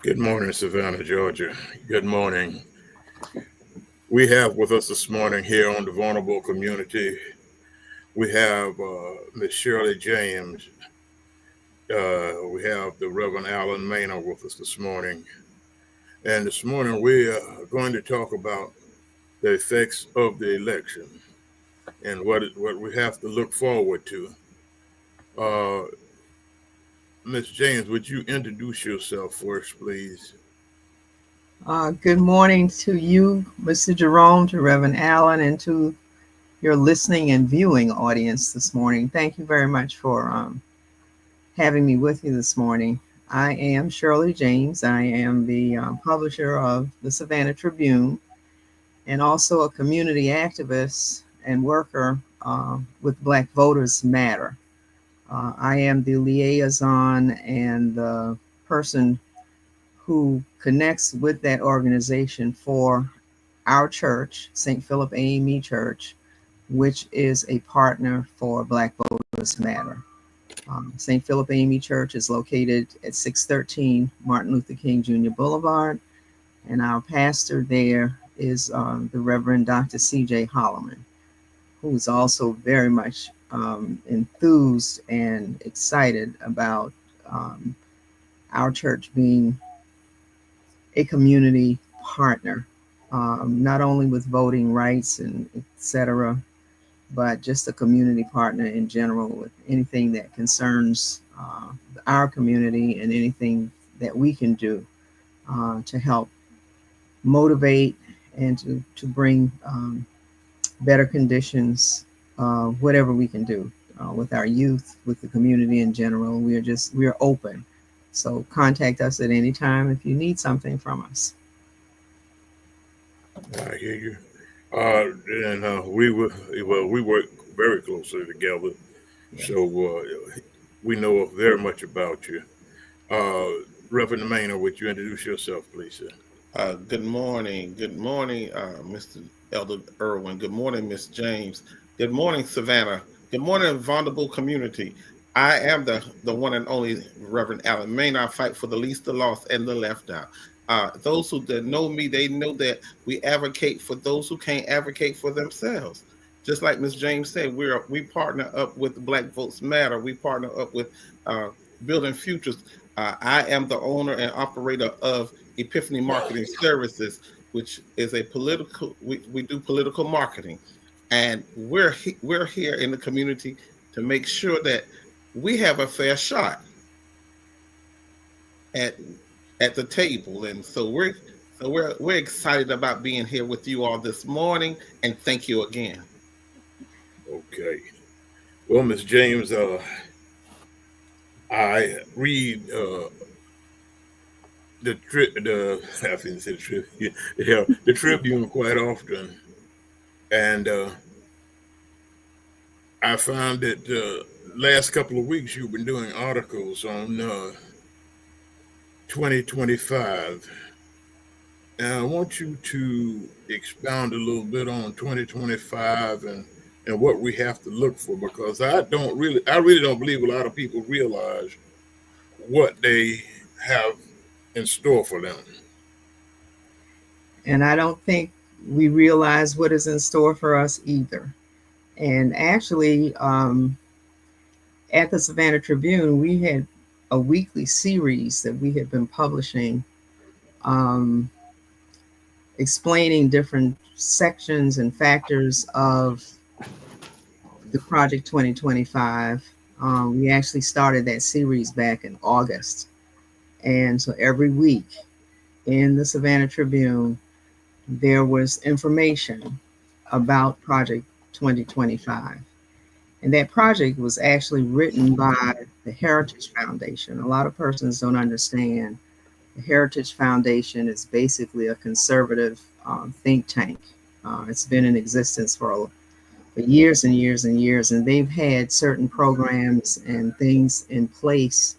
Good morning, Savannah, Georgia. Good morning. We have with us this morning here on the Vulnerable Community, we have Miss Shirley James. We have the Reverend Alan Maynard with us this morning. And this morning we are going to talk about the effects of the election and what we have to look forward to. Uh, Miss James, would you introduce yourself first, please? Good morning to you, Mr. Jerome, to Reverend Allen, and to your listening and viewing audience this morning. Thank you very much for having me with you this morning. I am Shirley James. I am the publisher of the Savannah Tribune and also a community activist and worker with Black Voters Matter. I am the liaison and the person who connects with that organization for our church, St. Philip AME Church, which is a partner for Black Voters Matter. St. Philip AME Church is located at 613 Martin Luther King Jr. Boulevard, and our pastor there is the Reverend Dr. C.J. Holloman, who is also very much enthused and excited about our church being a community partner, not only with voting rights and et cetera, but just a community partner in general with anything that concerns our community and anything that we can do to help motivate and to bring better conditions, whatever we can do with our youth, with the community in general. We're open. So contact us at any time if you need something from us. I hear you. And we work very closely together, Yeah. so we know very much about you. Reverend Maynard, would you introduce yourself, please, sir? Good morning. Good morning, Mr. Elder Irwin. Good morning, Miss James. Good morning, Savannah. Good morning, vulnerable community. I am the one and only Reverend Allen Maynard. I fight for the least, the lost, and the left out. Those who that know me, they know that we advocate for those who can't advocate for themselves. Just like Miss James said, we partner up with Black Votes Matter. We partner up with uh, Building Futures. I am the owner and operator of Epiphany Marketing Services, which is a political. We do political marketing, and we're here in the community to make sure that we have a fair shot at at the table, and so we're excited about being here with you all this morning, and thank you again. Okay. Well, Miss James, I read the I didn't say the Tribune, yeah, the Tribune quite often, and I found that last couple of weeks you've been doing articles on 2025. And I want you to expound a little bit on 2025 and what we have to look for, because I really don't believe a lot of people realize what they have in store for them. And I don't think we realize what is in store for us either. And actually, at the Savannah Tribune, we had a weekly series that we had been publishing, um, explaining different sections and factors of the Project 2025. We actually started that series back in August. And so every week in the Savannah Tribune, there was information about Project 2025. And that project was actually written by the Heritage Foundation. A lot of persons don't understand the Heritage Foundation is basically a conservative think tank. It's been in existence for years and years and years, and they've had certain programs and things in place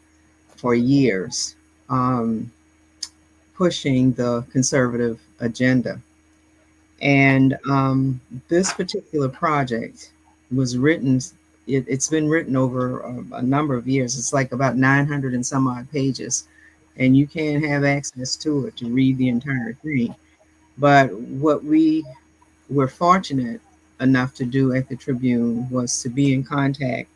for years, um, pushing the conservative agenda. And this particular project was written, it's been written over a number of years. It's like about 900 and some odd pages. and you can have access to it to read the entire thing. But what we were fortunate enough to do at the Tribune was to be in contact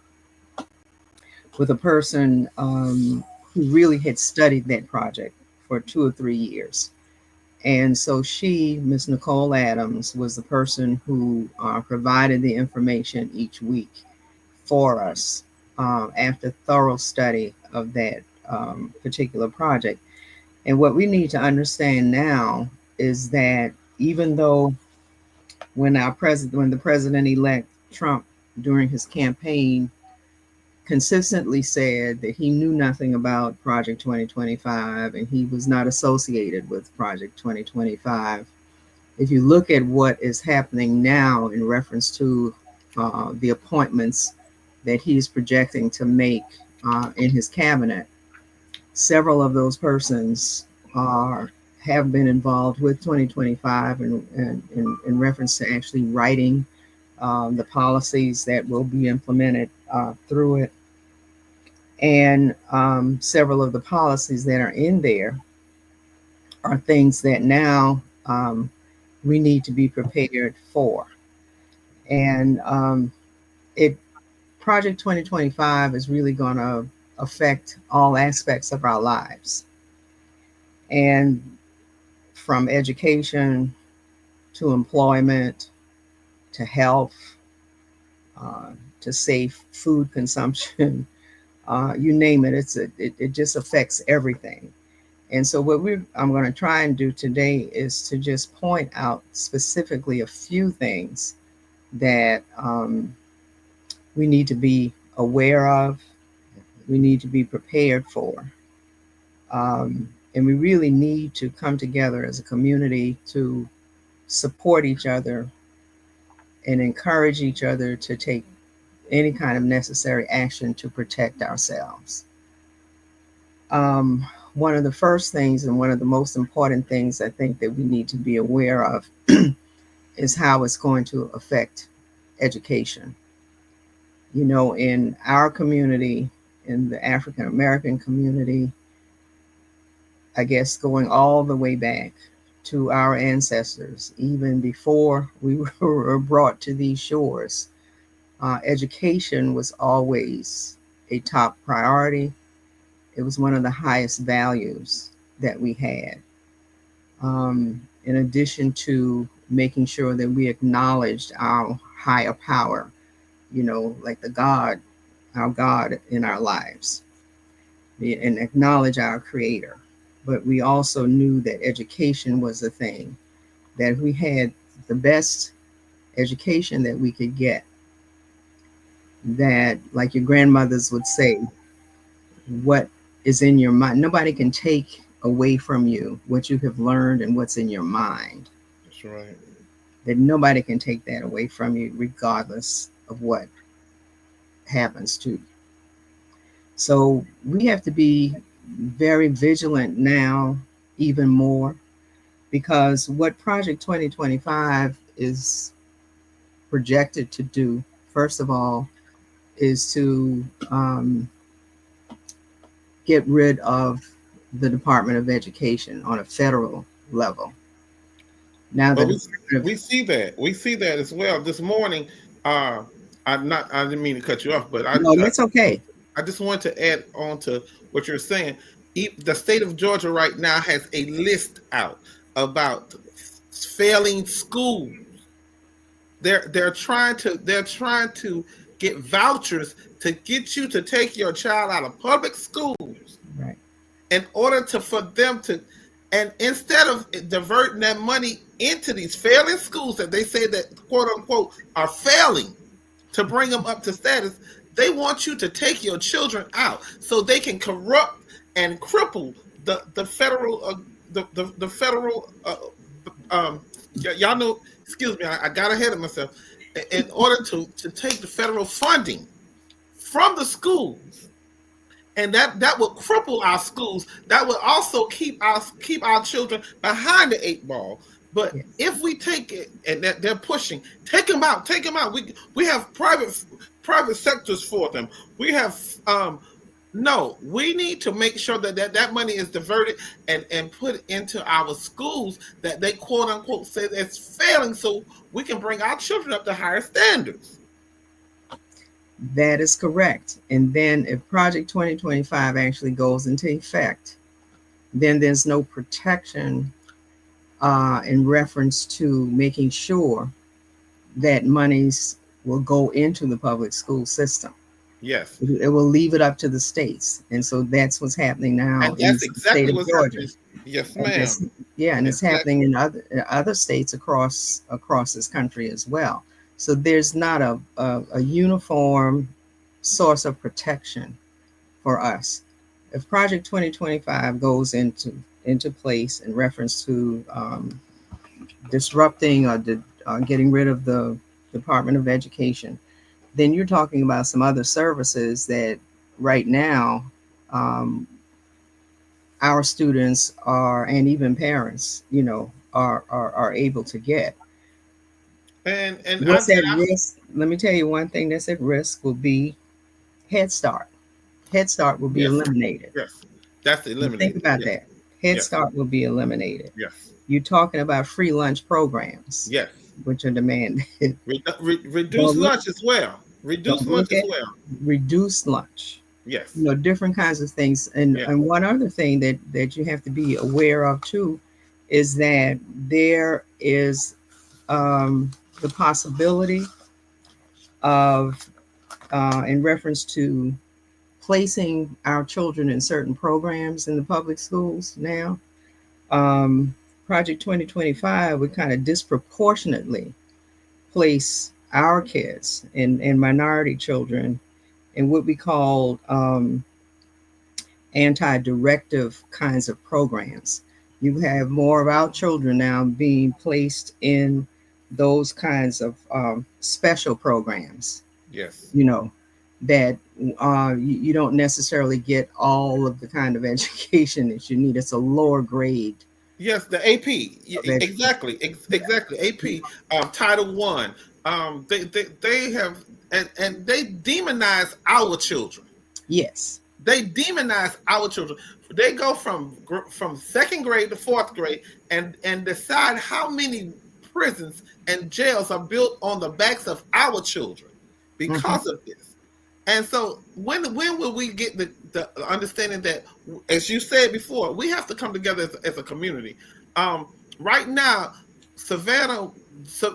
with a person who really had studied that project for 2 or 3 years. And so she, Miss Nicole Adams, was the person who provided the information each week for us after thorough study of that particular project. And what we need to understand now is that even though when the president-elect Trump during his campaign consistently said that he knew nothing about Project 2025 and he was not associated with Project 2025. If you look at what is happening now in reference to the appointments that he's projecting to make in his cabinet, several of those persons have been involved with 2025 in reference to actually writing the policies that will be implemented through it. And several of the policies that are in there are things that now we need to be prepared for. And Project 2025 is really going to affect all aspects of our lives. And from education to employment to health to safe food consumption, you name it, it just affects everything. And so what I'm going to try and do today is to just point out specifically a few things that we need to be aware of, we need to be prepared for. And we really need to come together as a community to support each other and encourage each other to take any kind of necessary action to protect ourselves. One of the first things and one of the most important things I think that we need to be aware of is how it's going to affect education. You know, in our community, in the African American community, I guess going all the way back to our ancestors, even before we were brought to these shores, education was always a top priority. It was one of the highest values that we had. In addition to making sure that we acknowledged our higher power, you know, like our God in our lives, and acknowledge our Creator. But we also knew that education was the thing, that we had the best education that we could get. That, like your grandmothers would say, what is in your mind, nobody can take away from you what you have learned and what's in your mind. That's right. That nobody can take that away from you, regardless of what happens to you. So we have to be very vigilant now, even more, because what Project 2025 is projected to do, first of all, is to get rid of the Department of Education on a federal level. Now that we see that as well. This morning, I didn't mean to cut you off, but that's okay. I just want to add on to what you're saying. The state of Georgia right now has a list out about failing schools. They're trying to get vouchers to get you to take your child out of public schools, right, in order for them to, and instead of diverting that money into these failing schools that they say that quote unquote are failing to bring them up to status, they want you to take your children out so they can corrupt and cripple the federal y'all know, excuse me, I got ahead of myself, in order to take the federal funding from the schools, and that will cripple our schools. That will also keep our children behind the 8 ball. But yes, if we take it, and that they're pushing, take them out. We have private sectors for them. We have No, we need to make sure that money is diverted and put into our schools that they quote unquote say it's failing, so we can bring our children up to higher standards. That is correct. And then if Project 2025 actually goes into effect, then there's no protection in reference to making sure that monies will go into the public school system. Yes. It will leave it up to the states. And so that's what's happening now And in that's the exactly state of what's Georgia. happening. Yes, And ma'am. and it's Exactly. happening in other states across this country as well. So there's not a uniform source of protection for us. If Project 2025 goes into place in reference to disrupting or getting rid of the Department of Education, then you're talking about some other services that right now our students and even parents, are able to get. And What's at risk? Let me tell you one thing that's at risk will be Head Start. Head Start will be eliminated. Yes, that's eliminated. Think about that. Head Start will be eliminated. Yes. You're talking about free lunch programs. Yes. Which are demanded. Reduce lunch as well. Reduce lunch as well. Reduce lunch. Yes. Different kinds of things. And one other thing that you have to be aware of too is that there is the possibility of in reference to placing our children in certain programs in the public schools now. Project 2025 would kind of disproportionately place our kids and minority children in what we call anti-directive kinds of programs. You have more of our children now being placed in those kinds of special programs. Yes. That you don't necessarily get all of the kind of education that you need. It's a lower grade. Yes, the AP. Exactly. AP. Title I. They have and they demonize our children. Yes. They demonize our children. They go from second grade to fourth grade and decide how many prisons and jails are built on the backs of our children because of this. And so when will we get the understanding that, as you said before, we have to come together as a community? Right now,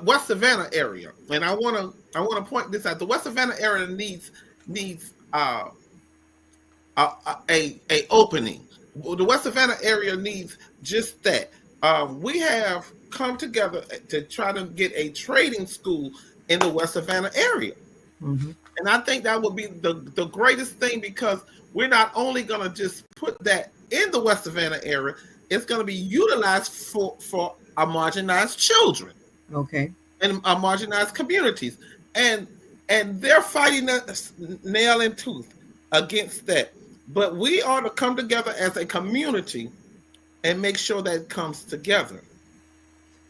West Savannah area, and I want to point this out. The West Savannah area needs a opening. The West Savannah area needs just that. We have come together to try to get a trading school in the West Savannah area. Mm-hmm. And I think that would be the greatest thing, because we're not only going to just put that in the West Savannah area, it's going to be utilized for our marginalized children. Okay. And our marginalized communities. And they're fighting us nail and tooth against that. But we ought to come together as a community and make sure that it comes together.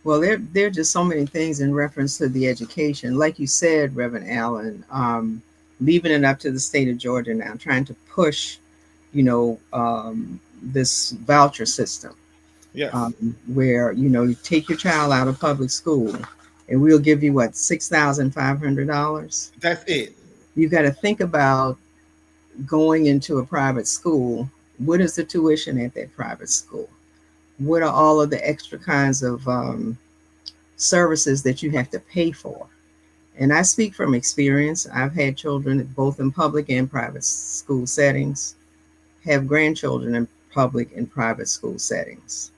Well, there are just so many things in reference to the education. Like you said, Reverend Allen, leaving it up to the state of Georgia now, trying to push, this voucher system. Yeah. Where, you take your child out of public school and we'll give you $6,500. That's it. You got to think about going into a private school. What is the tuition at that private school? What are all of the extra kinds of services that you have to pay for? And I speak from experience. I've had children both in public and private school settings, have grandchildren in public and private school settings.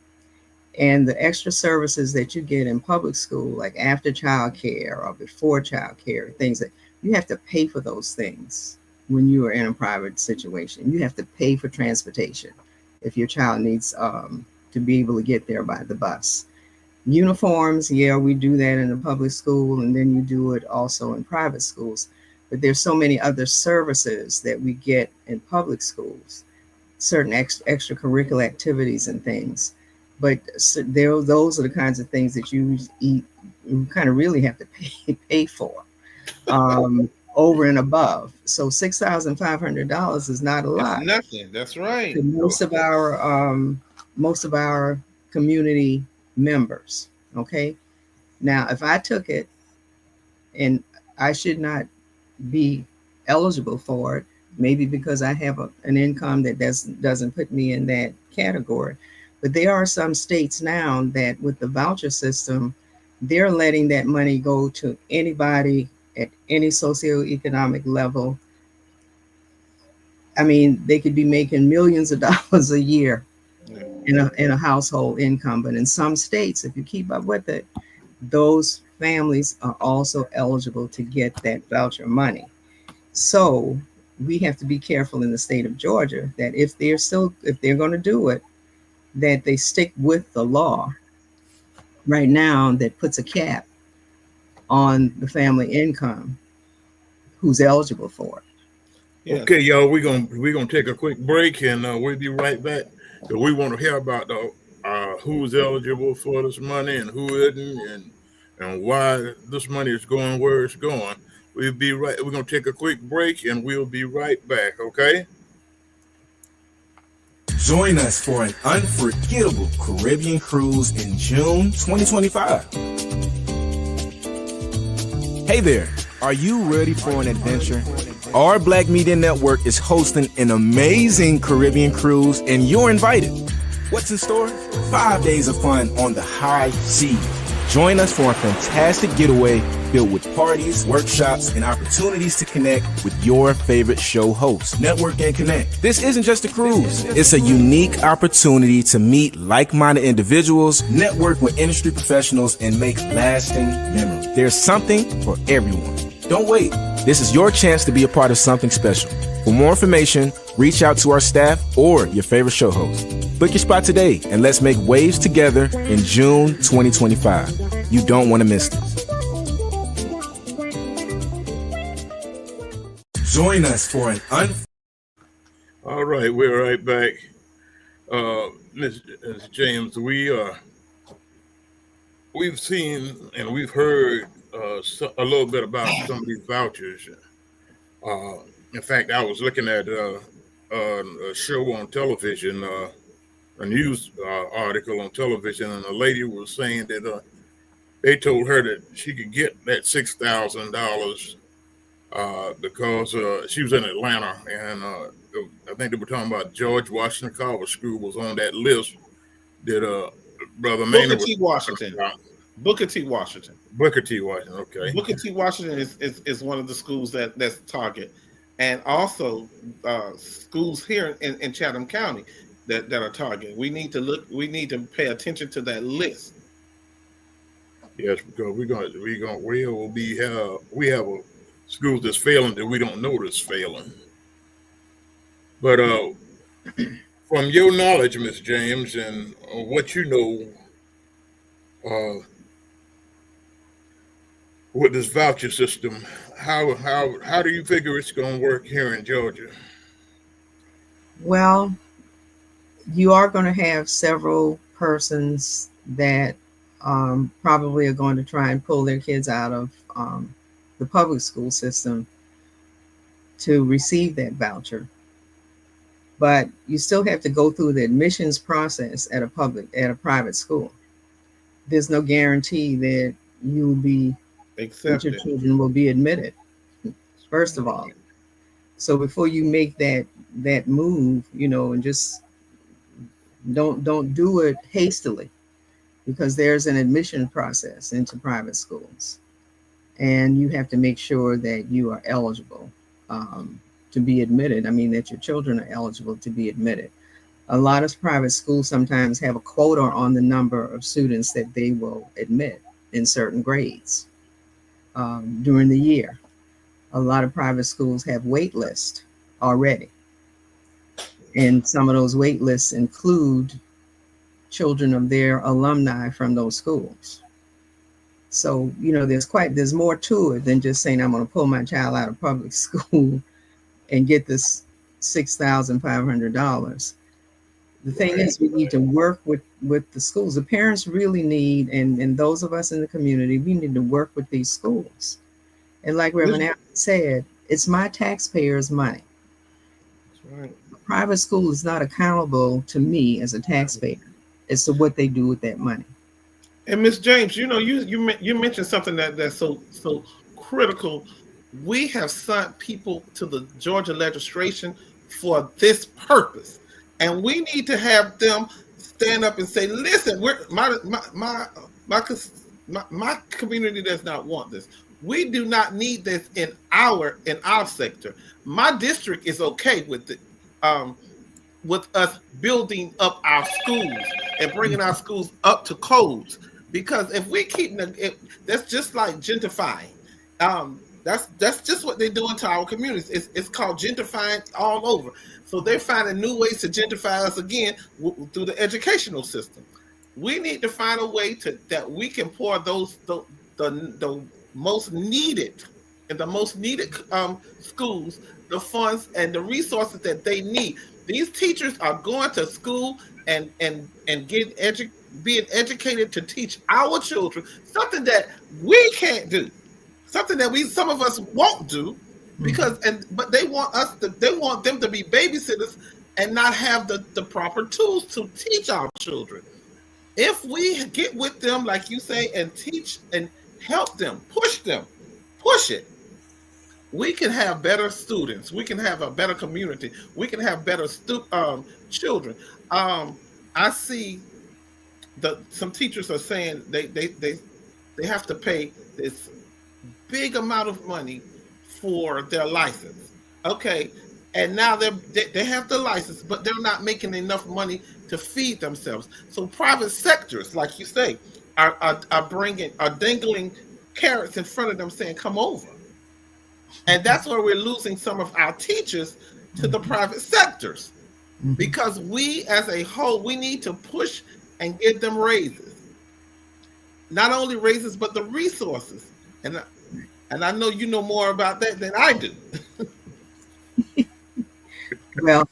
And the extra services that you get in public school, like after child care or before child care, things that you have to pay for those things when you are in a private situation. You have to pay for transportation if your child needs to be able to get there by the bus. Uniforms, we do that in a public school, and then you do it also in private schools. But there's so many other services that we get in public schools, certain extracurricular activities and things. But those are the kinds of things that you kind of really have to pay for. over and above. So $6,500 is not a It's lot nothing. That's right. to most of our community members. Okay. Now, if I took it, and I should not be eligible for it, maybe because I have an income that doesn't put me in that category. But there are some states now that with the voucher system, they're letting that money go to anybody at any socioeconomic level. I mean, they could be making millions of dollars a year in a household income. But in some states, if you keep up with it, those families are also eligible to get that voucher money. So we have to be careful in the state of Georgia that if they're going to do it, that they stick with the law right now that puts a cap on the family income who's eligible for it. Yeah. Okay, y'all, we're gonna take a quick break, and we'll be right back. Because we want to hear about the who's eligible for this money and who isn't, and why this money is going where it's going. We're gonna take a quick break, and we'll be right back. Okay. Join us for an unforgettable Caribbean cruise in June 2025. Hey there, are you ready for an adventure? Our Black Media Network is hosting an amazing Caribbean cruise, and you're invited. What's in store? 5 days of fun on the high seas. Join us for a fantastic getaway filled with parties, workshops, and opportunities to connect with your favorite show hosts. Network and connect. This isn't just a cruise. It's a unique opportunity to meet like-minded individuals, network with industry professionals, and make lasting memories. There's something for everyone. Don't wait. This is your chance to be a part of something special. For more information, reach out to our staff or your favorite show host. Book your spot today, and let's make waves together in June 2025. You don't want to miss this. Join us for an All right, we're right back. Ms. James, we've seen and we've heard a little bit about some of these vouchers. In fact, I was looking at a show on television, a news article on television, and a lady was saying that they told her that she could get that $6,000 because she was in Atlanta, and I think they were talking about George Washington Carver School was on that list that Brother Maynard Booker T. Washington. Booker T. Washington. Booker T. Washington, okay. Booker T. Washington is one of the schools that's target, and also schools here in Chatham County that are target. We need to pay attention to that list. Yes, because we have a schools that's failing that we don't know that's failing. But from your knowledge, Ms. James, and what you know, with this voucher system, how do you figure it's going to work here in Georgia? Well, you are going to have several persons that probably are going to try and pull their kids out of the public school system to receive that voucher. But you still have to go through the admissions process at a private school. There's no guarantee that that your children will be admitted, first of all. So before you make that move, and just don't do it hastily, because there's an admission process into private schools, and you have to make sure that you are eligible to be admitted. I mean, that your children are eligible to be admitted. A lot of private schools sometimes have a quota on the number of students that they will admit in certain grades during the year. A lot of private schools have wait lists already. And some of those wait lists include children of their alumni from those schools. So, there's more to it than just saying, I'm going to pull my child out of public school and get this $6,500. The thing is, we need to work with the schools. The parents really need, and those of us in the community, we need to work with these schools And like Reverend Allen said, it's my taxpayers' money. That's right. A private school is not accountable to me as a taxpayer as to what they do with that money. And Miss James, you mentioned something that's so critical. We have sent people to the Georgia legislation for this purpose, and we need to have them stand up and say, "Listen, my community does not want this. We do not need this in our sector. My district is okay with it, with us building up our schools and bringing our schools up to codes. Because if we keep that's just like gentrifying. That's just what they're doing to our communities. It's called gentrifying all over. So they're finding new ways to gentrify us again through the educational system. We need to find a way that we can pour those the most needed and the most needed schools the funds and the resources that they need. These teachers are going to school and being educated to teach our children something that we can't do, something that some of us won't do, but they want them to be babysitters and not have the proper tools to teach our children. If we get with them, like you say, and teach and help them, push it, we can have better students. We can have a better community. We can have better children. I see some teachers are saying they have to pay this big amount of money for their license. Okay, and now they have the license, but they're not making enough money to feed themselves. So private sectors, like you say, are dangling carrots in front of them, saying, "Come over." And that's where we're losing some of our teachers to the private sectors, because we as a whole, we need to push and give them raises. Not only raises, but the resources. And I know you know more about that than I do. Well,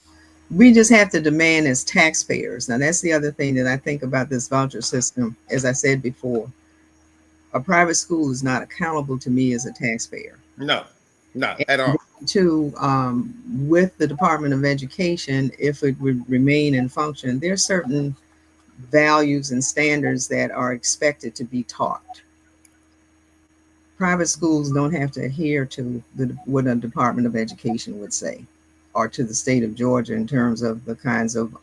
we just have to demand as taxpayers. Now, that's the other thing that I think about this voucher system. As I said before, a private school is not accountable to me as a taxpayer. No, not at all. With the Department of Education, if it would remain in function, there are certain values and standards that are expected to be taught. Private schools don't have to adhere to what a Department of Education would say, or to the state of Georgia in terms of the kinds of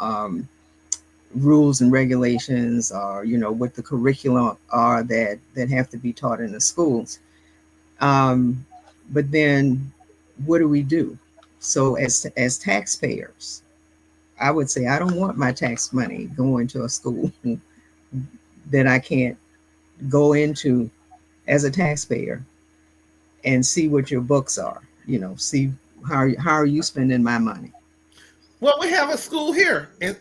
rules and regulations, or what the curriculum are that have to be taught in the schools. But then what do we do? So as taxpayers, I would say I don't want my tax money going to a school that I can't go into as a taxpayer and see what your books are. See how are you spending my money. Well, we have a school here in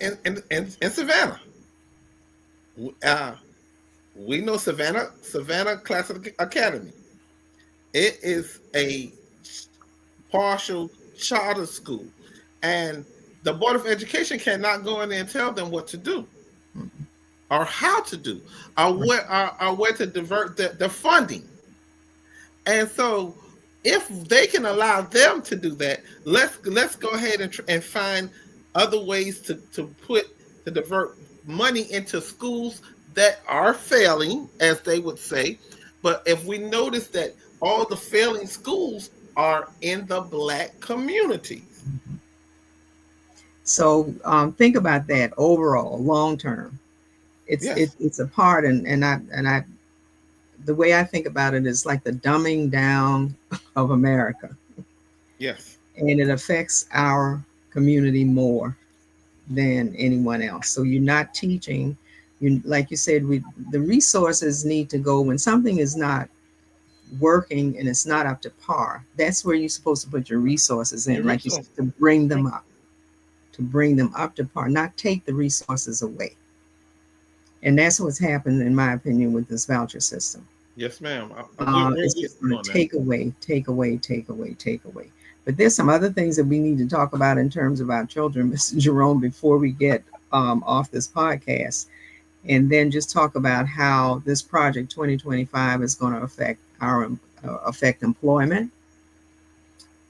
Savannah. We know Savannah Classic Academy. It is a partial charter school, and the Board of Education cannot go in there and tell them what to do, or how to do, or where to divert the funding. And so, if they can allow them to do that, let's go ahead and find other ways to divert money into schools that are failing, as they would say. But if we notice that all the failing schools are in the Black community. So think about that overall, long term. It's a part, and I the way I think about it is like the dumbing down of America. Yes. And it affects our community more than anyone else. So you're not teaching, like you said, the resources need to go when something is not working and it's not up to par. That's where you're supposed to put your resources in, like you said, to bring them up to par, not take the resources away. And that's what's happened, in my opinion, with this voucher system. Yes, ma'am. It's just going to take away. But there's some other things that we need to talk about in terms of our children, Mr. Jerome, before we get off this podcast. And then just talk about how this Project 2025 is going to affect our affect employment.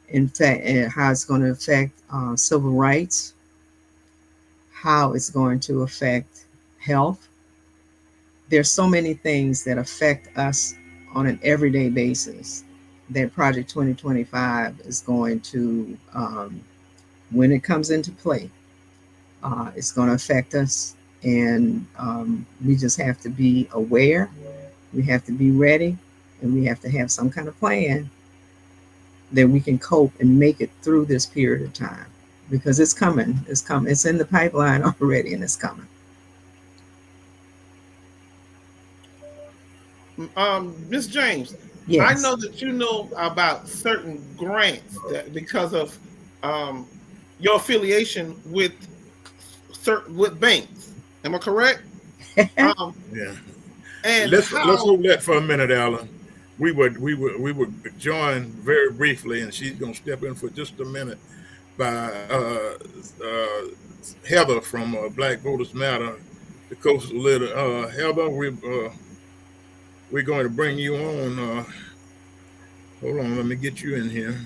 In fact, how it's going to affect civil rights, how it's going to affect health. There's so many things that affect us on an everyday basis that Project 2025 is going to, when it comes into play, it's going to affect us. And we just have to be aware, we have to be ready, and we have to have some kind of plan that we can cope and make it through this period of time, because it's coming. It's in the pipeline already, and it's coming. Ms. James, Yes. I know that you know about certain grants that because of your affiliation with banks. Am I correct? Yeah. And Let's hold that for a minute, Alan. We would join very briefly, and she's gonna step in for just a minute by Heather from Black Voters Matter, the Coastal Leader. Heather, we're going to bring you on. Hold on, let me get you in here.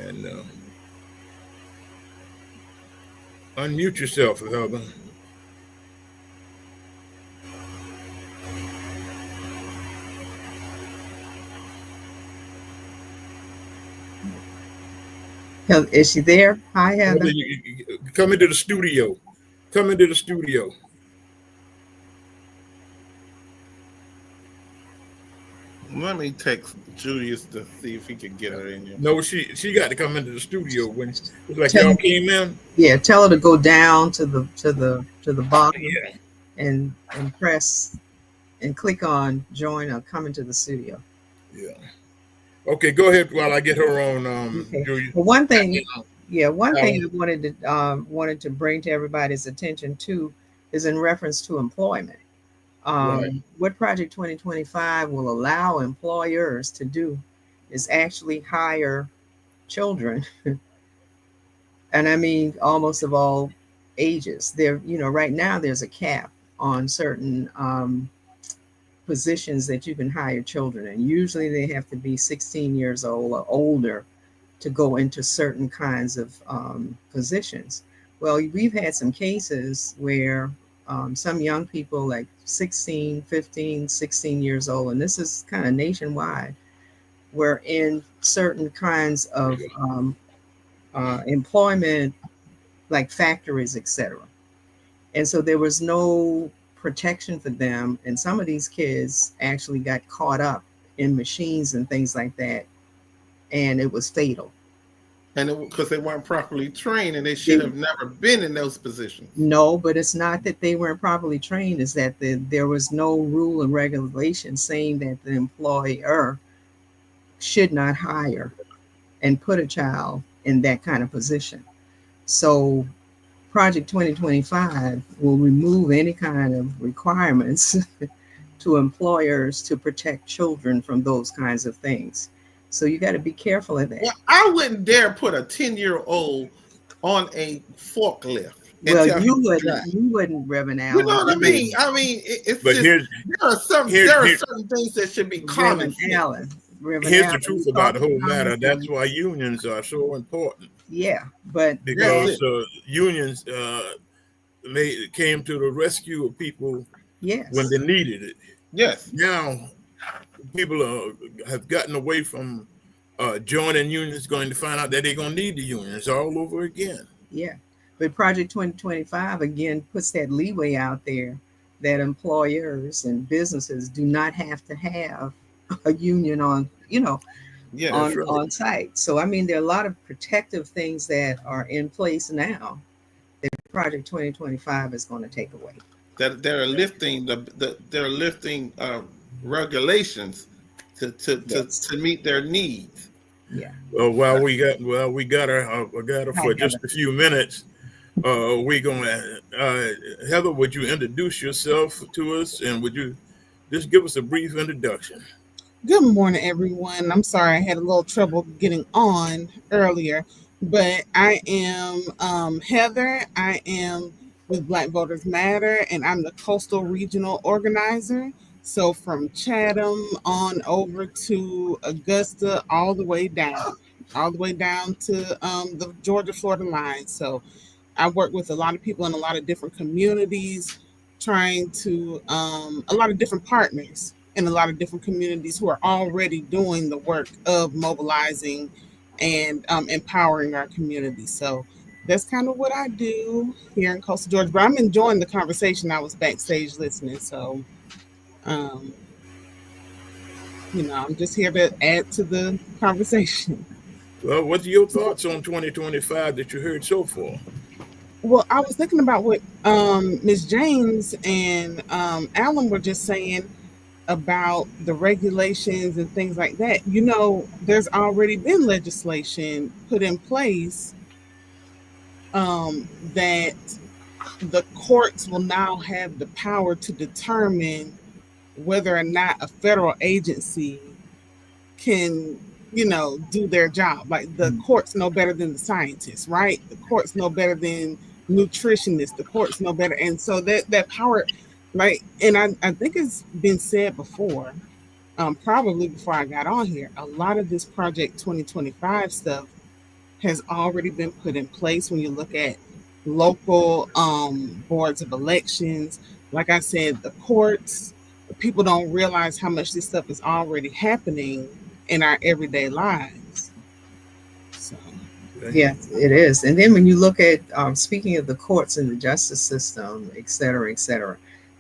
And unmute yourself, Heather. Is she there? Hi, Heather. Come into the studio. Come into the studio. Let me text Julius to see if he can get her in here. No, she got to come into the studio when it's like y'all came in. Yeah, tell her to go down to the bottom, Yeah, and press and click on join or come into the studio. yeah. Okay, go ahead while I get her on. Okay. Julia. Well, one thing I wanted to bring to everybody's attention too is in reference to employment. Right. What Project 2025 will allow employers to do is actually hire children, and I mean almost of all ages. Right now there's a cap on certain positions that you can hire children, and usually they have to be 16 years old or older to go into certain kinds of positions. Well, we've had some cases where some young people like 16, 15, 16 years old, and this is kind of nationwide, were in certain kinds of employment, like factories, etc. And so there was no protection for them. And some of these kids actually got caught up in machines and things like that. And it was fatal. And because they weren't properly trained, and they should have never been in those positions. No, but it's not that they weren't properly trained. It's that there was no rule and regulation saying that the employer should not hire and put a child in that kind of position. So Project 2025 will remove any kind of requirements to employers to protect children from those kinds of things. So you got to be careful of that. Well, I wouldn't dare put a 10-year-old on a forklift. Well, you wouldn't, Reverend Allen. You know what I mean? I mean, there are certain things that should be common. Reverend Allen. Here's the truth about the whole matter. That's why unions are so important. Yeah, but because unions came to the rescue of people when they needed it. Yes. Now people have gotten away from joining unions, going to find out that they're going to need the unions all over again. Yeah, but Project 2025 again puts that leeway out there that employers and businesses do not have to have a union on site. So I mean, there are a lot of protective things that are in place now that Project 2025 is going to take away. That they're lifting regulations to meet their needs. Yeah. Well, we got her for just a few minutes. We're gonna Heather, would you introduce yourself to us, and would you just give us a brief introduction? Good morning, everyone. I'm sorry I had a little trouble getting on earlier, but I am Heather. I am with Black Voters Matter, and I'm the coastal regional organizer. So from Chatham on over to Augusta, all the way down to the Georgia-Florida line. So I work with a lot of people in a lot of different communities, trying to a lot of different partners in a lot of different communities who are already doing the work of mobilizing and empowering our community. So that's kind of what I do here in Coastal Georgia. But I'm enjoying the conversation. I was backstage listening, so um, I'm just here to add to the conversation. Well, what are your thoughts on 2025 that you heard so far? Well, I was thinking about what Ms. James and Alan were just saying about the regulations and things like that. There's already been legislation put in place that the courts will now have the power to determine whether or not a federal agency can, do their job. Like the courts know better than the scientists, right? The courts know better than nutritionists. The courts know better. And so that power, like, and I think it's been said before, probably before I got on here, a lot of this Project 2025 stuff has already been put in place when you look at local boards of elections. Like I said, the courts, people don't realize how much this stuff is already happening in our everyday lives. So, Yeah, it is. And then when you look at, speaking of the courts and the justice system, et cetera,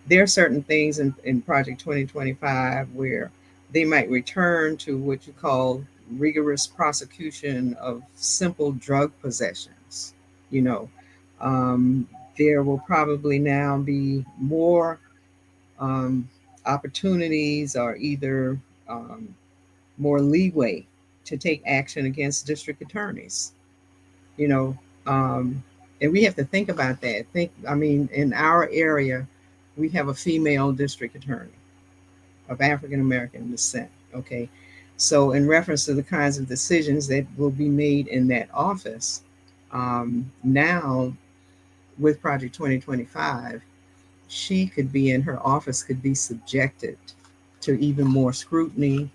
there are certain things in Project 2025 where they might return to what you call rigorous prosecution of simple drug possessions. There will probably now be more opportunities or either more leeway to take action against district attorneys. And we have to think about that. In our area, we have a female district attorney of African American descent. Okay. So in reference to the kinds of decisions that will be made in that office, now with Project 2025, she could be in her office, could be subjected to even more scrutiny.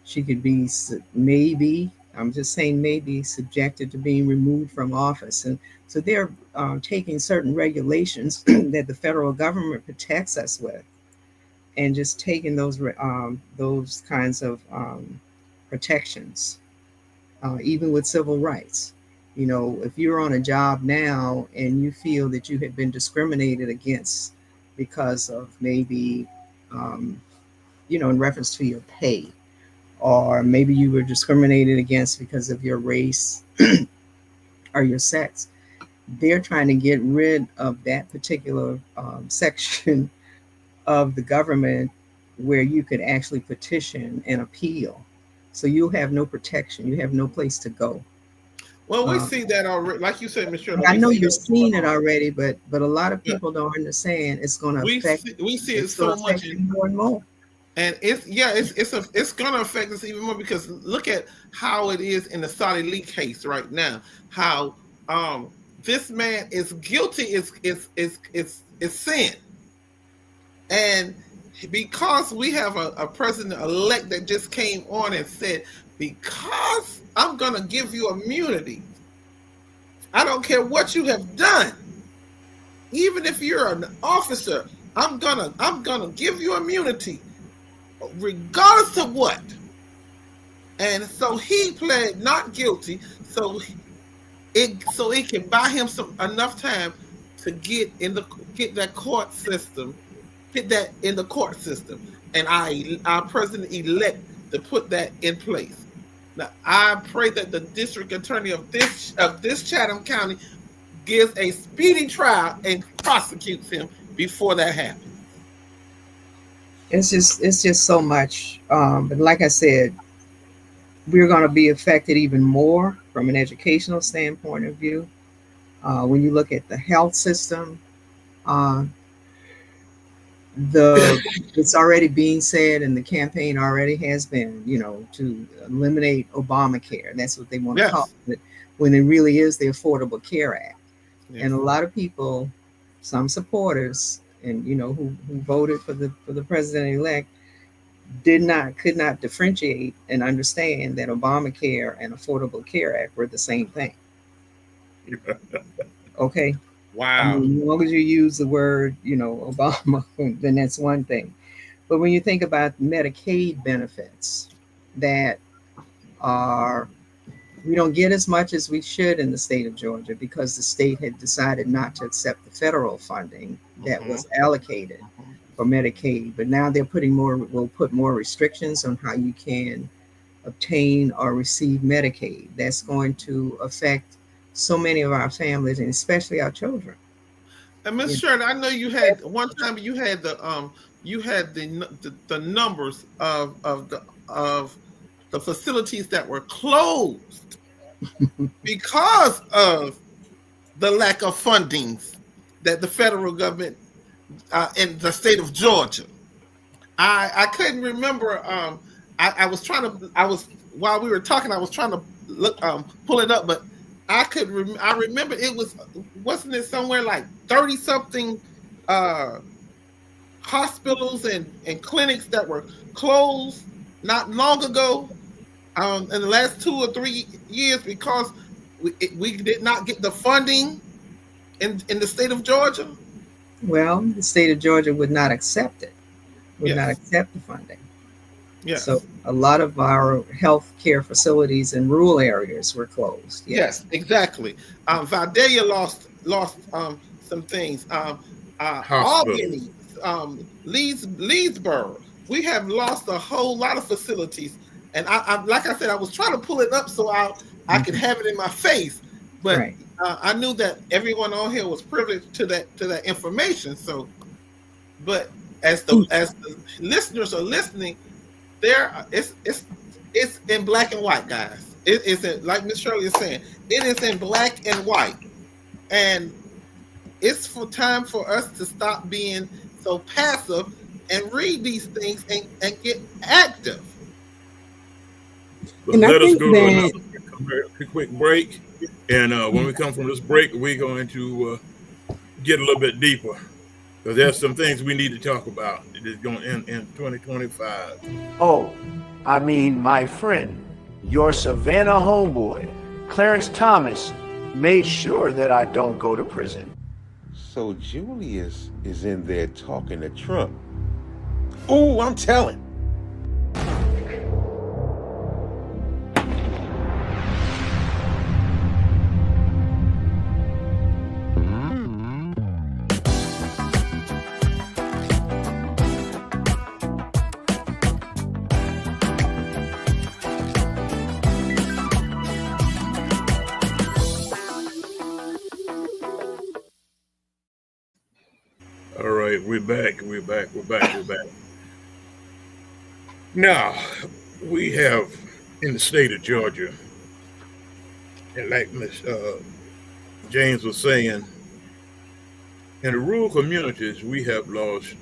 She could be maybe, I'm just saying maybe, subjected to being removed from office. And so they're taking certain regulations that the federal government protects us with and just taking those kinds of protections, even with civil rights. If you're on a job now and you feel that you have been discriminated against because of maybe, in reference to your pay, or maybe you were discriminated against because of your race or your sex, they're trying to get rid of that particular section of the government where you could actually petition and appeal. So you'll have no protection. You have no place to go. Well, we see that already. Like you said, Ms. Shirley, I know you've seen it already, but a lot of people don't understand it's going to affect. We see it so much more and more. And it's going to affect us even more, because look at how it is in the Saudi Leak case right now. How this man is guilty is sin, and because we have a president-elect that just came on and said, because I'm going to give you immunity, I don't care what you have done, even if you're an officer, I'm gonna give you immunity, regardless of what. And so he pled not guilty, so it can buy him enough time to get that court system, get that in the court system, and our president-elect to put that in place. Now, I pray that the district attorney of this Chatham County gives a speedy trial and prosecutes him before that happens. It's just so much. But like I said, we're going to be affected even more from an educational standpoint of view. When you look at the health system, it's already being said, and the campaign already has been, to eliminate Obamacare. That's what they want to call it, when it really is the Affordable Care Act. Yes. And a lot of people some supporters, and who voted for the president elect, could not differentiate and understand that Obamacare and Affordable Care Act were the same thing. Okay. Wow. As long as you use the word, Obama, then that's one thing. But when you think about Medicaid benefits that we don't get as much as we should in the state of Georgia, because the state had decided not to accept the federal funding that was allocated for Medicaid. But now will put more restrictions on how you can obtain or receive Medicaid. That's going to affect so many of our families, and especially our children. And Ms. Shirley, I know you had one time you had the numbers of the facilities that were closed because of the lack of funding that the federal government in the state of Georgia. I couldn't remember. While we were talking, I was trying to look pull it up, but I remember wasn't it somewhere like 30 something hospitals and clinics that were closed not long ago in the last 2 or 3 years because we did not get the funding in the state of Georgia? Well, the state of Georgia would not accept it, not accept the funding. Yes. So a lot of our health care facilities in rural areas were closed. Yes, exactly. Vidalia lost some things. Albany, Leesburg. We have lost a whole lot of facilities. And I like I said, I was trying to pull it up so I could have it in my face, but Right. I knew that everyone on here was privileged to that information. So, but as the listeners are listening, it's in black and white, guys. It's like Ms. Shirley is saying, it is in black and white, and it's time for us to stop being so passive and read these things and get active. But And I let us think go to that- another quick break. And when we come from this break, we're going to get a little bit deeper, because there's some things we need to talk about that is going in 2025. Oh, I mean, my friend, your Savannah homeboy, Clarence Thomas, made sure that I don't go to prison. So Julius is in there talking to Trump. Oh, I'm telling. All right, we're back. Now, we have in the state of Georgia, and like Ms. James was saying, in the rural communities, we have lost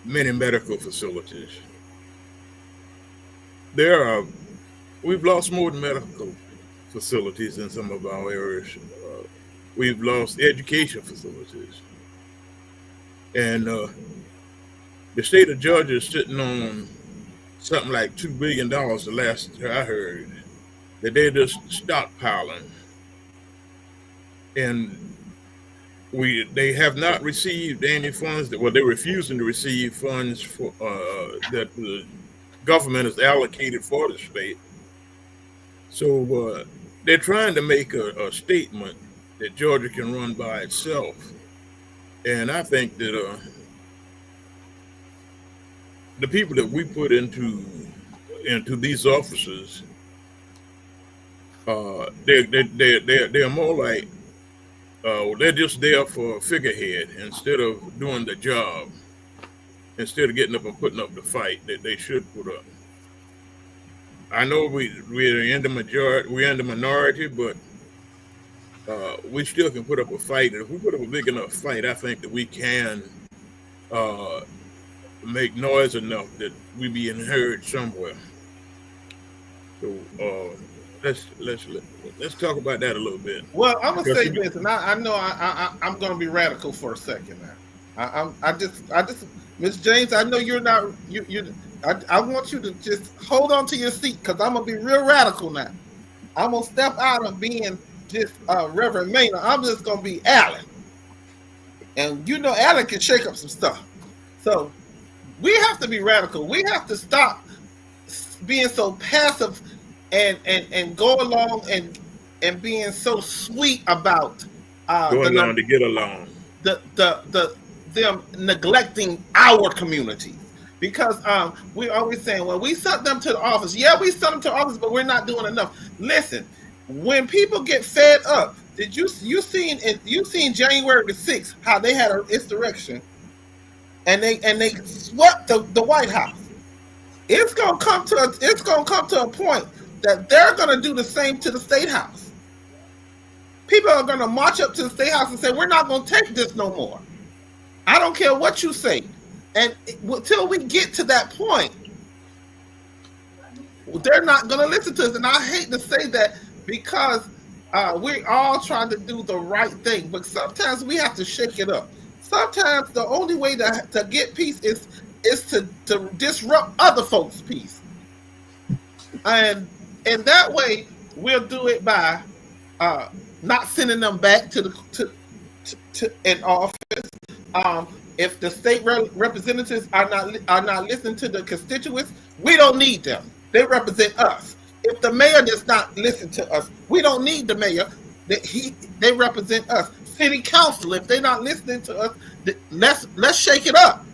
many medical facilities. We've lost more medical facilities in some of our areas. We've lost education facilities. And the state of Georgia is sitting on something like $2 billion the last I heard, that they're just stockpiling. And they have not received any funds they're refusing to receive funds for that the government has allocated for the state. So they're trying to make a statement that Georgia can run by itself. And I think that the people that we put into these offices, they're more like they're just there for a figurehead instead of doing the job, instead of getting up and putting up the fight that they should put up. I know we're in the minority, but we still can put up a fight. And if we put up a big enough fight, I think that we can make noise enough that we be heard somewhere. So let's talk about that a little bit. Well, I'm gonna Because say this, and I know I'm gonna be radical for a second now. I just Miss James, I know you're not I want you to just hold on to your seat because I'm gonna be real radical now. I'm gonna step out of being just Reverend Maynard. I'm just gonna be Alan, and you know Alan can shake up some stuff. So we have to be radical. We have to stop being so passive and go along and being so sweet about go along to get along. Them neglecting our community. Because we're always saying, well, we sent them to the office. Yeah, we sent them to the office, but we're not doing enough. Listen, when people get fed up, did you seen January the 6th how they had an insurrection and they swept the White House? It's gonna come to a point that they're gonna do the same to the State House. People are gonna march up to the State House and say, we're not gonna take this no more. I don't care what you say. And until we get to that point, they're not going to listen to us. And I hate to say that because we're all trying to do the right thing. But sometimes we have to shake it up. Sometimes the only way to get peace is to disrupt other folks' peace. And in that way, we'll do it by not sending them back to in office. If the state representatives are not listening to the constituents, we don't need them. They represent us. If the mayor does not listen to us, we don't need the mayor. They represent us. City council, if they're not listening to us, let's shake it up.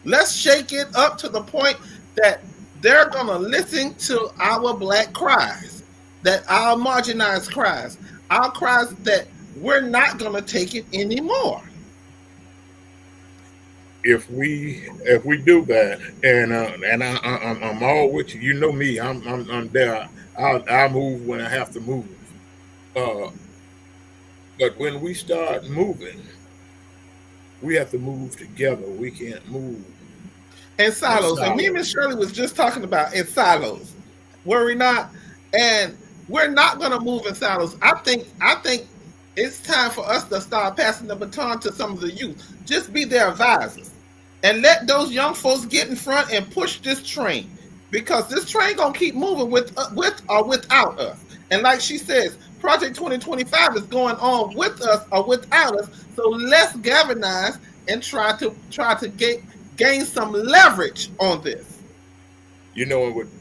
Let's shake it up to the point that they're gonna listen to our black cries, that our marginalized cries, our cries that we're not gonna take it anymore. If we do that, and I'm all with you. You know me. I'm there. I'll move when I have to move. But when we start moving, we have to move together. We can't move in silos. And me and Miss Shirley was just talking about in silos. Were we not? And we're not going to move in silos. I think it's time for us to start passing the baton to some of the youth. Just be their advisors. And let those young folks get in front and push this train, because this train gonna keep moving with or without us. And like she says, Project 2025 is going on with us or without us. So let's galvanize and try to gain some leverage on this. You know, with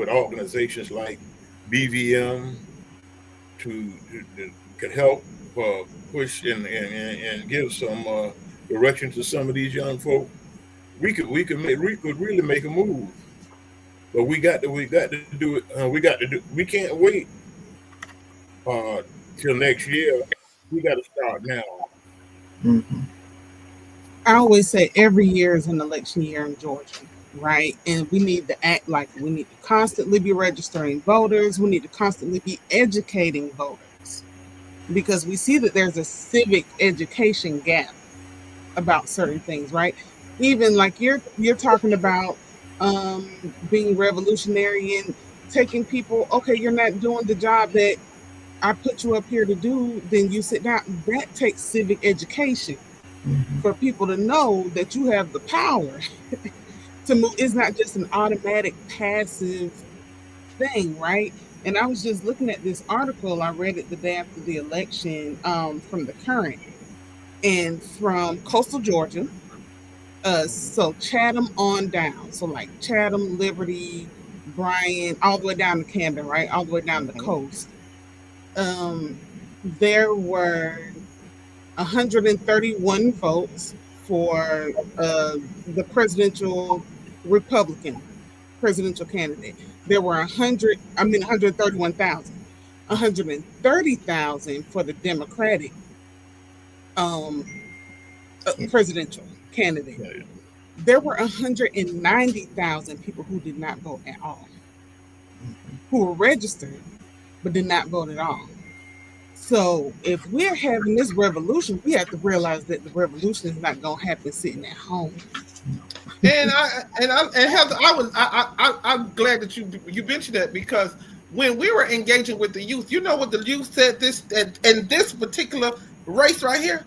organizations like BVM to can help push and give some direction to some of these young folk, we could really make a move. But we got to do it. We can't wait till next year. We got to start now. Mm-hmm. I always say every year is an election year in Georgia, right? And we need to act like we need to constantly be registering voters. We need to constantly be educating voters, because we see that there's a civic education gap about certain things, right? Even like you're talking about being revolutionary and taking people, okay, you're not doing the job that I put you up here to do, then you sit down. That takes civic education for people to know that you have the power to move. It's not just an automatic passive thing, right? And I was just looking at this article, I read it the day after the election, from The Current, and from coastal Georgia, so Chatham on down, so like Chatham, Liberty, Bryan, all the way down to Camden, right, all the way down the coast. There were 131 votes for the Republican presidential candidate. There were 131,000, 130,000 for the Democratic presidential candidate. There were 190,000 people who did not vote at all, who were registered but did not vote at all. So if we're having this revolution, we have to realize that the revolution is not going to happen sitting at home. And Heather, I'm glad that you mentioned that, because when we were engaging with the youth, you know what the youth said, in this particular race right here,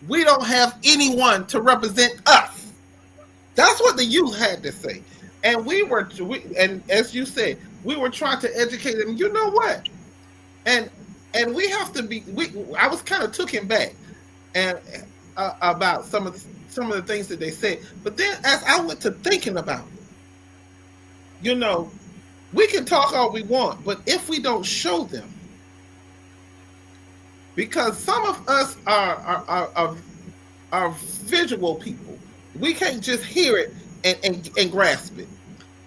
we don't have anyone to represent us. That's what the youth had to say. And and as you said, we were trying to educate them. You know what? And we have to be. I was kind of taken back and about some of the things that they said. But then, as I went to thinking about it, we can talk all we want, but if we don't show them, because some of us are visual people, we can't just hear it and grasp it.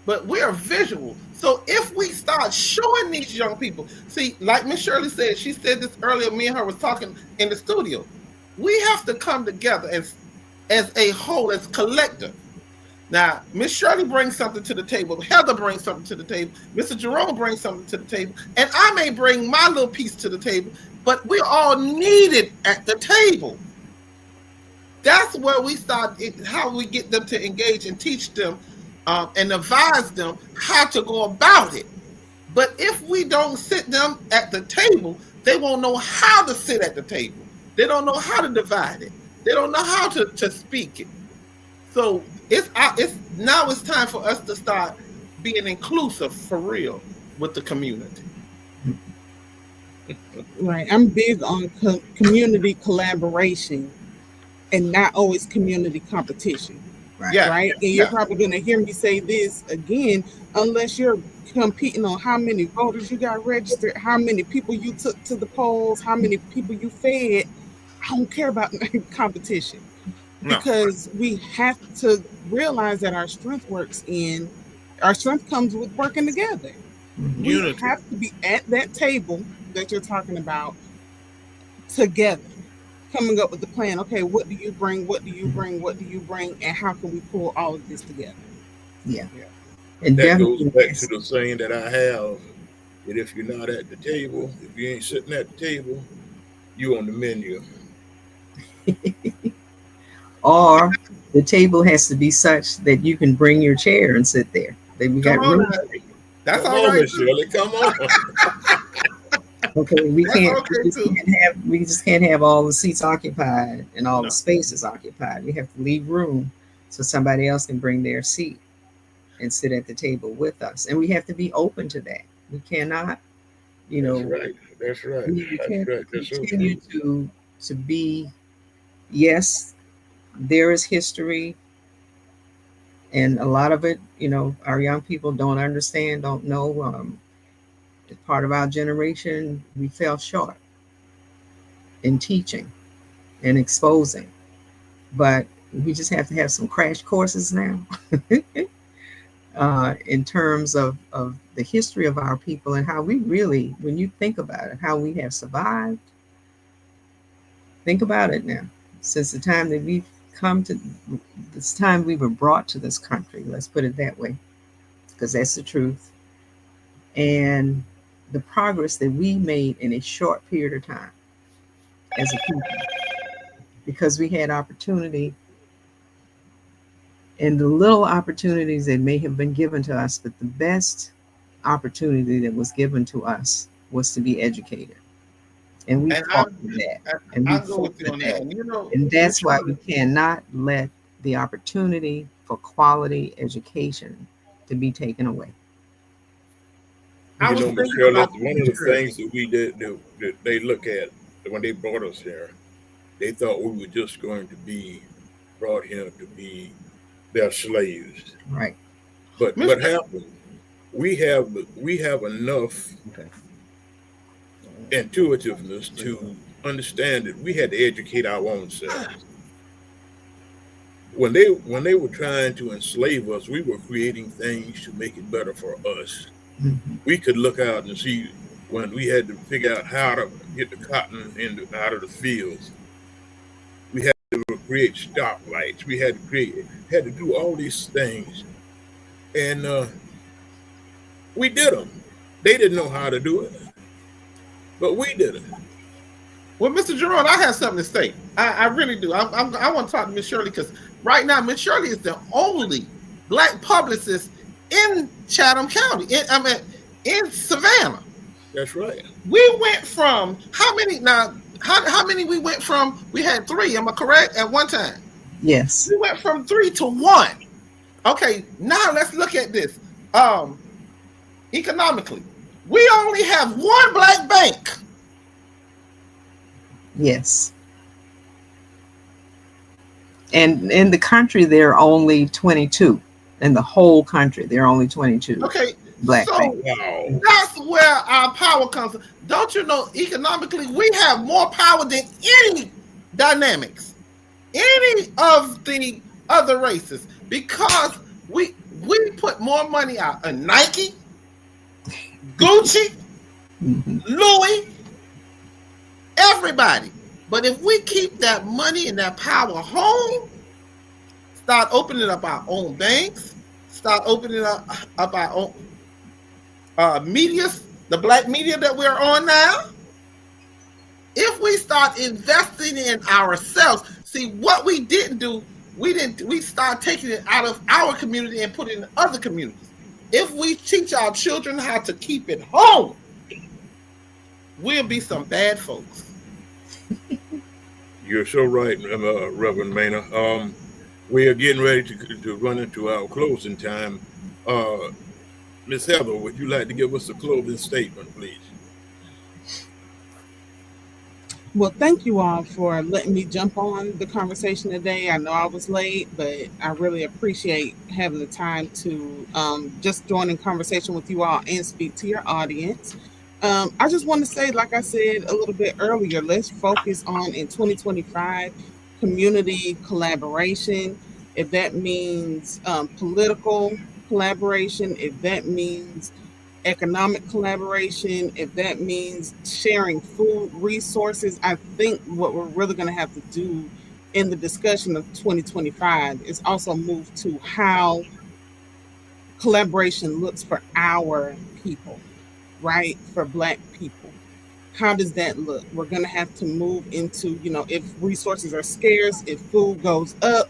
But we are visual. So if we start showing these young people, see, like Miss Shirley said, she said this earlier, me and her was talking in the studio, we have to come together as a whole, as collective. Now, Miss Shirley brings something to the table, Heather brings something to the table, Mr. Jerome brings something to the table, and I may bring my little piece to the table, but we're all needed at the table. That's where we start, how we get them to engage and teach them and advise them how to go about it. But if we don't sit them at the table, they won't know how to sit at the table. They don't know how to divide it. They don't know how to speak it. So now it's time for us to start being inclusive for real with the community. Right. I'm big on community collaboration and not always community competition. Right. Yeah. Right. And you're probably going to hear me say this again, unless you're competing on how many voters you got registered, how many people you took to the polls, how many people you fed. I don't care about competition. No. Because we have to realize that our strength comes with working together. Mm-hmm. We have to be at that table that you're talking about together, coming up with the plan. Okay, what do you bring? What do you bring? What do you bring? And how can we pull all of this together? Yeah. And that goes back to the saying that I have, that if you're not at the table, if you ain't sitting at the table, you on the menu. Or the table has to be such that you can bring your chair and sit there. We got room. That's all right, Shirley. Come on. Okay, we just can't have all the seats occupied and all the spaces occupied. We have to leave room so somebody else can bring their seat and sit at the table with us. And we have to be open to that. We cannot, That's right. We can't continue to be, yes, there is history, and a lot of it, our young people don't understand, don't know. As part of our generation, we fell short in teaching and exposing, but we just have to have some crash courses now in terms of the history of our people and how we really, when you think about it, how we have survived. Think about it now. Since the time that we've come to this time we were brought to this country, let's put it that way, because that's the truth. And the progress that we made in a short period of time as a people, because we had opportunity, and the little opportunities that may have been given to us, but the best opportunity that was given to us was to be educated. And we fought for that. And we fought for that. And that's why we cannot let the opportunity for quality education to be taken away. Michelle, one of the things that we did, that they look at when they brought us here, they thought we were just going to be brought here to be their slaves. Right. But what happened? We have enough intuitiveness to understand that we had to educate our own selves. When they were trying to enslave us, we were creating things to make it better for us. Mm-hmm. We could look out and see when we had to figure out how to get the cotton out of the fields. We had to create stoplights. We had to do all these things, and we did them. They didn't know how to do it, but we did it. Well, Mr. Jerome, I have something to say. I really do. I want to talk to Miss Shirley, because right now, Miss Shirley is the only Black publicist in Chatham County. In Savannah. That's right. We went from how many now? How many we went from? We had 3. Am I correct? At one time, Yes. we went from 3 to 1. Okay, now let's look at this. Economically, we only have 1 Black bank. Yes. And in the country, there are only 22. In the whole country, there are only 22 Okay, Black so banks. Wow. that's where our power comes from. Don't you know, economically, we have more power than any dynamics, any of the other races, because we put more money out in Nike, Gucci, Mhm. Louis, everybody. But if we keep that money and that power home, start opening up our own banks, start opening up our own media, the Black media that we're on now. If we start investing in ourselves, see what we didn't do, we start taking it out of our community and put it in other communities. If we teach our children how to keep it home, we'll be some bad folks. You're so right, Reverend Maynard. We are getting ready to run into our closing time. Miss Heather, would you like to give us a closing statement, please? Well, thank you all for letting me jump on the conversation today. I know I was late, but I really appreciate having the time to just join in conversation with you all and speak to your audience. I just want to say, like I said a little bit earlier, let's focus on in 2025 community collaboration. If that means political collaboration, if that means economic collaboration, if that means sharing food resources, I think what we're really going to have to do in the discussion of 2025 is also move to how collaboration looks for our people, right? For Black people. How does that look? We're going to have to move into, if resources are scarce, if food goes up,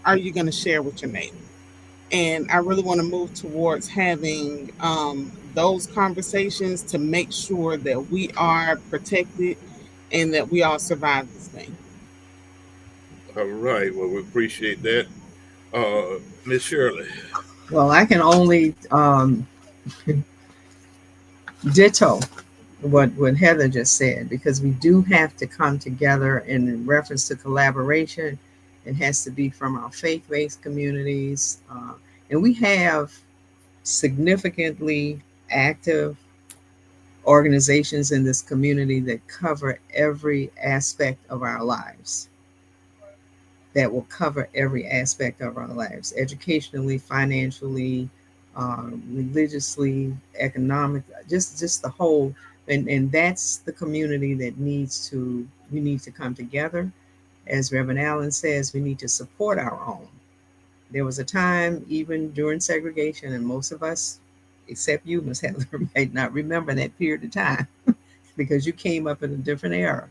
are you going to share with your neighbor? And I really want to move towards having those conversations to make sure that we are protected and that we all survive this thing. All right. Well, we appreciate that. Miss Shirley. Well, I can only ditto what Heather just said, because we do have to come together. In reference to collaboration, it has to be from our faith-based communities. And we have significantly active organizations in this community that cover every aspect of our lives. That will cover every aspect of our lives, educationally, financially, religiously, economic, just the whole. And that's the community that we need to come together. As Reverend Allen says, we need to support our own. There was a time, even during segregation, and most of us, except you, Ms. Heather, might not remember that period of time because you came up in a different era.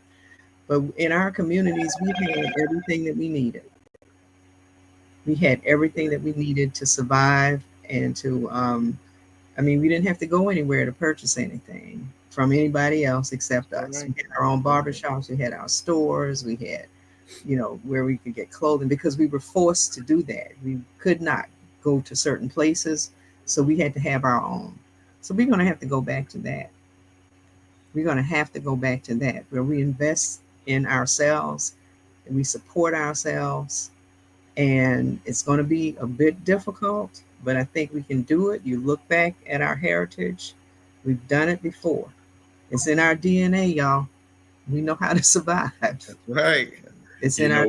But in our communities, we had everything that we needed. We had everything that we needed to survive and to, we didn't have to go anywhere to purchase anything from anybody else except us. We had our own barbershops, we had our stores, we had, where we could get clothing, because we were forced to do that. We could not go to certain places, so we had to have our own. So we're going to have to go back to that. We're going to have to go back to that, where we invest in ourselves and we support ourselves. And it's going to be a bit difficult, but I think we can do it. You look back at our heritage, we've done it before. It's in our DNA, y'all. We know how to survive. Right. It's in our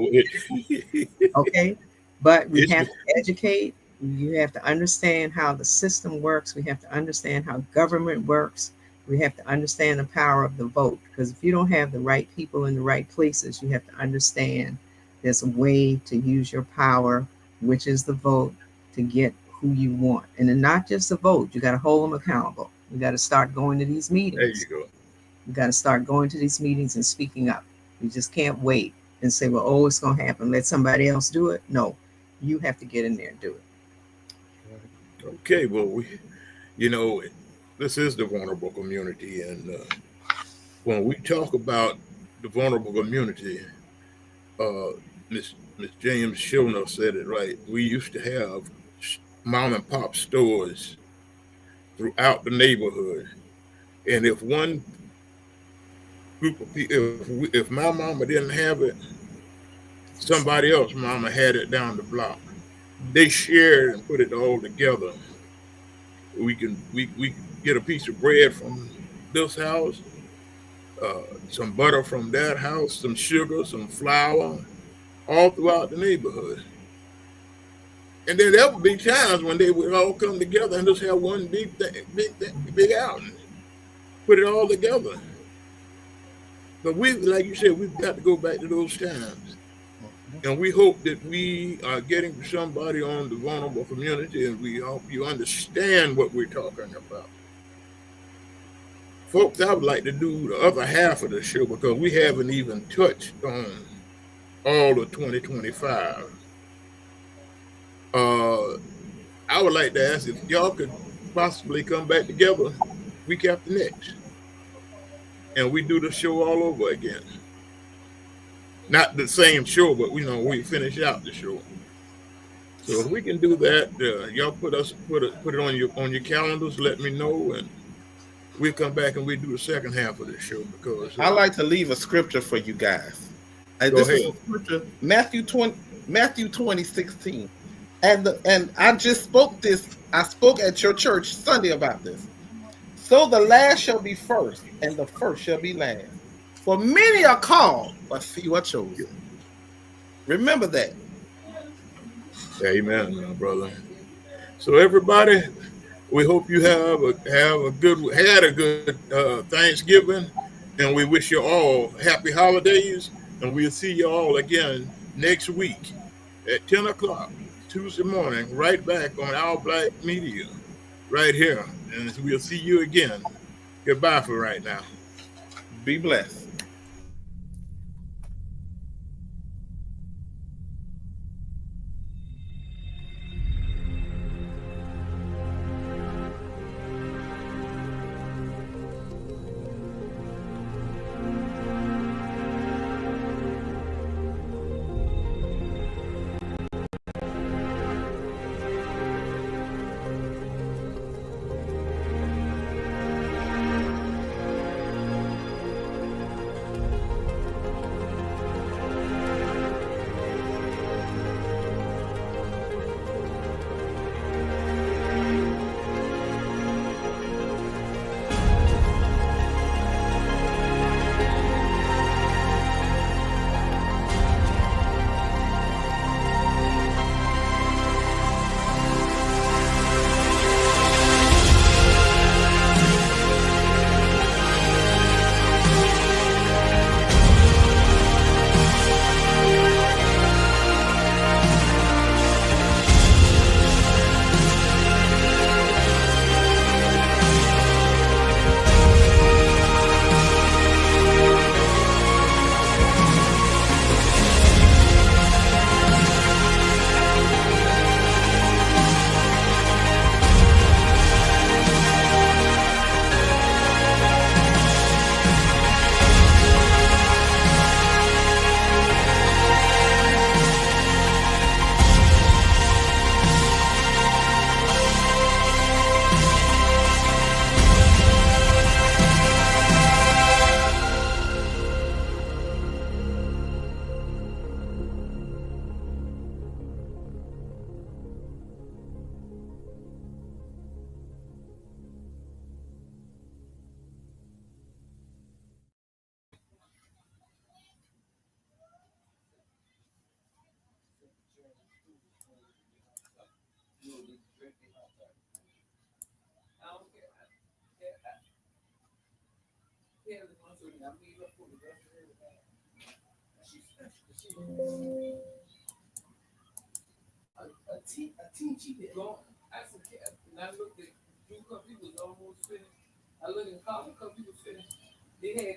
okay. But we have to educate. You have to understand how the system works. We have to understand how government works. We have to understand the power of the vote. Because if you don't have the right people in the right places, you have to understand there's a way to use your power, which is the vote, to get who you want. And then not just the vote, you got to hold them accountable. You got to start going to these meetings. There you go. You got to start going to these meetings and speaking up. You just can't wait and say, well, it's going to happen. Let somebody else do it. No, You have to get in there and do it. Okay, well, you know, this is the vulnerable community, and when we talk about the vulnerable community, uh, Miss James Schilner said it right. We used to have mom and pop stores throughout the neighborhood, and if one group of people, if my mama didn't have it, somebody else mama had it down the block. They shared and put it all together. We get a piece of bread from this house, some butter from that house, some sugar, some flour, all throughout the neighborhood. And then there would be times when they would all come together and just have one big outing, put it all together. But we, like you said, we've got to go back to those times. And we hope that we are getting somebody on the vulnerable community, and we hope you understand what we're talking about. Folks, I would like to do the other half of the show because we haven't even touched on all of 2025. I would like to ask if y'all could possibly come back together week after next, and we do the show all over again. Not the same show, but we finish out the show. So if we can do that, y'all put it on your calendars. Let me know, and we'll come back and we do the second half of the show because I like to leave a scripture for you guys. And Go this is ahead. a scripture, Matthew 20:16. And I just spoke this. I spoke at your church Sunday about this. So the last shall be first, and the first shall be last. For many are called, but few are chosen. Remember that. Amen, my brother. So everybody, we hope you had a good Thanksgiving, and we wish you all happy holidays, and we'll see you all again next week at 10 o'clock Tuesday morning, right back on Our Black Media, right here, and we'll see you again. Goodbye for right now. Be blessed. A team cheat had gone. I said, and I looked at Drew Company was almost finished. I looked at Colin Company was finished. They had